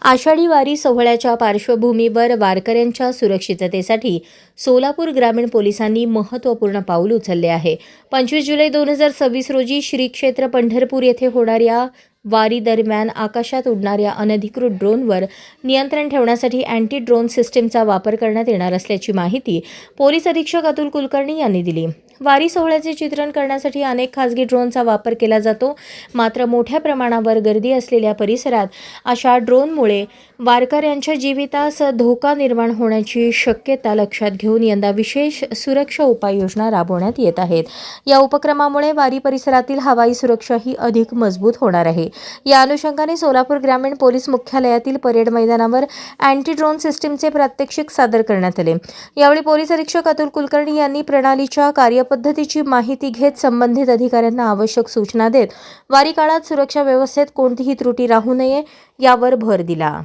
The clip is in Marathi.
आषाढी वारी सोहळ्याच्या पार्श्वभूमीवर वारकऱ्यांच्या सुरक्षिततेसाठी सोलापूर ग्रामीण पोलिसांनी महत्त्वपूर्ण पाऊल उचलले आहे. 25 जुलै 2026 रोजी श्री क्षेत्र पंढरपूर येथे होणाऱ्या वारी दरम्यान आकाशात उडणाऱ्या अनधिकृत ड्रोनवर नियंत्रण ठेवण्यासाठी अँटी ड्रोन सिस्टीमचा वापर करण्यात येणार असल्याची माहिती पोलीस अधीक्षक अतुल कुलकर्णी यांनी दिली. वारी सोहळ्याचे चित्रण करण्यासाठी अनेक खासगी ड्रोनचा वापर केला जातो. मात्र मोठ्या प्रमाणावर गर्दी असलेल्या परिसरात अशा ड्रोनमुळे वारकऱ्यांच्या जीवितास धोका निर्माण होण्याची शक्यता लक्षात घेऊन यंदा विशेष सुरक्षा उपाययोजना राबवण्यात येत आहेत. या उपक्रमामुळे वारी परिसरातील हवाई सुरक्षा ही अधिक मजबूत होणार आहे. या अनुषंगाने सोलापूर ग्रामीण पोलीस मुख्यालयातील परेड मैदानावर अँटी ड्रोन सिस्टीमचे प्रात्यक्षिक सादर करण्यात आले. यावेळी पोलीस अधीक्षक अतुल कुलकर्णी यांनी प्रणालीच्या कार्यपद्धतीची माहिती घेत संबंधित अधिकाऱ्यांना आवश्यक सूचना देत वारी काळात सुरक्षा व्यवस्थेत कोणतीही त्रुटी राहू नये यावर भर दिला.